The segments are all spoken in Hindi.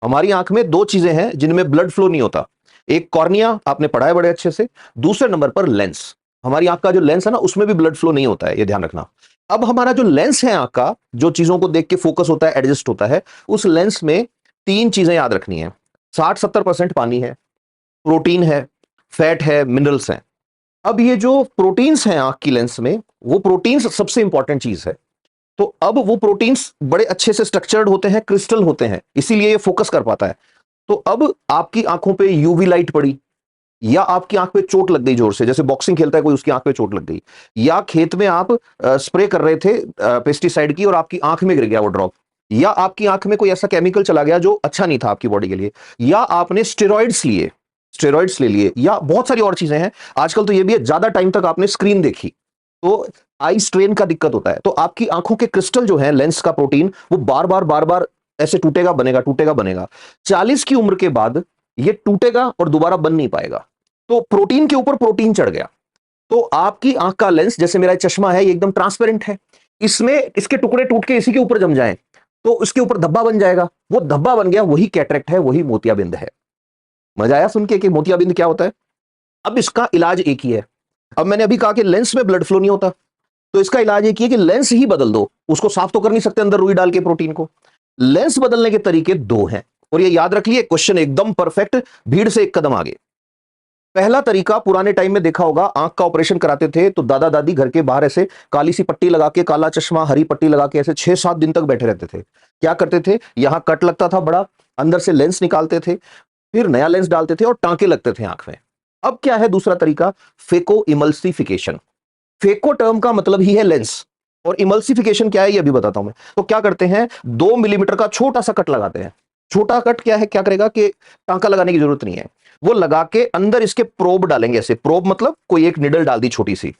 हमारी आंख में दो चीजें हैं जिनमें ब्लड फ्लो नहीं होता। एक कॉर्निया, आपने पढ़ा है बड़े अच्छे से। दूसरे नंबर पर लेंस। हमारी आंख का जो लेंस है ना, उसमें भी ब्लड फ्लो नहीं होता है, ये ध्यान रखना। अब हमारा जो लेंस है आंख का, जो चीजों को देख के फोकस होता है, एडजस्ट होता है, उस लेंस में तीन चीजें याद रखनी है। 60-70% पानी है, प्रोटीन है, फैट है, मिनरल्स हैं। अब ये जो प्रोटीन्स हैं आंख की लेंस में, वो प्रोटीन्स सबसे इंपॉर्टेंट चीज है। तो अब वो प्रोटीन्स बड़े अच्छे से स्ट्रक्चर्ड होते हैं, क्रिस्टल होते हैं, इसीलिए ये फोकस कर पाता है। तो अब आपकी आंखों पे यूवी लाइट पड़ी, या आपकी आंख पे चोट लग गई जोर से, जैसे बॉक्सिंग खेलता है कोई, उसकी आंख पे चोट लग गई, या खेत में आप स्प्रे कर रहे थे पेस्टिसाइड की और आपकी आंख में गिर गया वो ड्रॉप, या आपकी आंख में कोई ऐसा केमिकल चला गया जो अच्छा नहीं था आपकी बॉडी के लिए, या आपने स्टेरॉइड्स ले लिए, या बहुत सारी और चीजें हैं। आजकल तो ये भी है, ज्यादा टाइम तक आपने स्क्रीन देखी तो आई स्ट्रेन का दिक्कत होता है। तो आपकी आंखों के क्रिस्टल जो है, लेंस का प्रोटीन, वो बार बार ऐसे टूटेगा बनेगा, टूटेगा बनेगा। 40 की उम्र के बाद ये टूटेगा और दोबारा बन नहीं पाएगा। तो प्रोटीन के ऊपर प्रोटीन चढ़ गया। तो आपकी आंख का लेंस, जैसे मेरा चश्मा है, ये एकदम ट्रांसपेरेंट है, इसमें इसके टुकड़े टूट के इसी के ऊपर जम जाएं तो इसके ऊपर धब्बा बन जाएगा। वो धब्बा बन गया, वही कैटरेक्ट है, वही मोतियाबिंद है। मजा आया सुन के कि मोतियाबिंद क्या होता है? अब इसका इलाज एक ही है। अब मैंने अभी कहा कि लेंस में ब्लड फ्लो नहीं होता, तो इसका इलाज एक ही है कि लेंस ही बदल दो। उसको साफ तो कर नहीं सकते अंदर रुई डाल के प्रोटीन को। लेंस बदलने के तरीके दो हैं, और ये याद रख लिए, क्वेश्चन एकदम परफेक्ट, भीड़ से एक कदम आगे। पहला तरीका, पुराने टाइम में देखा होगा, आंख का ऑपरेशन कराते थे तो दादा दादी घर के बाहर ऐसे काली सी पट्टी लगा के, काला चश्मा, हरी पट्टी लगा के ऐसे 6-7 दिन तक बैठे रहते थे। क्या करते थे? यहां कट लगता था बड़ा, अंदर से लेंस निकालते थे, फिर नया लेंस डालते थे और टांके लगते थे आंख में। अब क्या है दूसरा तरीका? Phaco emulsification. फेको टर्म का मतलब ही है लेंस, और इमल्सिफिकेशन क्या है ये अभी बताता हूं मैं। तो क्या करते हैं, 2 मिलीमीटर का छोटा सा कट लगाते हैं। छोटा कट क्या है, क्या करेगा कि टांका लगाने की जरूरत नहीं है, वो लगा के अंदर इसके प्रोब डालेंगे। ऐसे प्रोब मतलब कोई एक निडल डाल दी छोटी सी,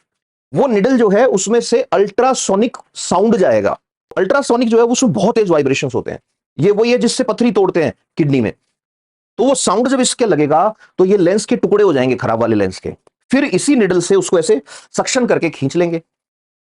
वो निडल जो है उसमें से अल्ट्रासोनिक साउंड जाएगा। अल्ट्रासोनिक जो है उसमें बहुत तेज वाइब्रेशंस होते हैं, ये वही है जिससे पथरी तोड़ते हैं किडनी में। तो वो साउंड जब इसके लगेगा तो ये लेंस के टुकड़े हो जाएंगे, खराब वाले लेंस के। फिर इसी निडल से उसको ऐसे सक्शन करके खींच लेंगे।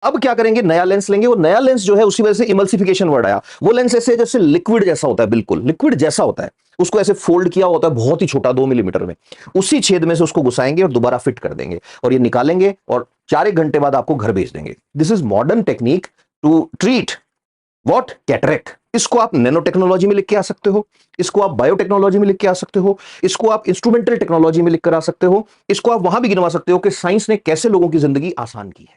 अब क्या करेंगे, नया लेंस लेंगे। वो नया लेंस जो है, उसी वजह से इमल्सिफिकेशन वर्ड आया, वो लेंस ऐसे जैसे लिक्विड जैसा होता है, बिल्कुल लिक्विड जैसा होता है। उसको ऐसे फोल्ड किया होता है, बहुत ही छोटा, 2 मिलीमीटर में। उसी छेद में से उसको घुसाएंगे और दोबारा फिट कर देंगे, और ये निकालेंगे और 4-1 घंटे बाद आपको घर भेज देंगे। This is modern technique to treat what? Cataract. इसको आप नैनो टेक्नोलॉजी में लिख के आ सकते हो, इसको आप बायोटेक्नोलॉजी में लिख के आ सकते हो, इसको आप इंस्ट्रूमेंटल टेक्नोलॉजी में लिख कर आ सकते हो, इसको आप वहां भी गिनवा सकते हो कि साइंस ने कैसे लोगों की जिंदगी आसान की है।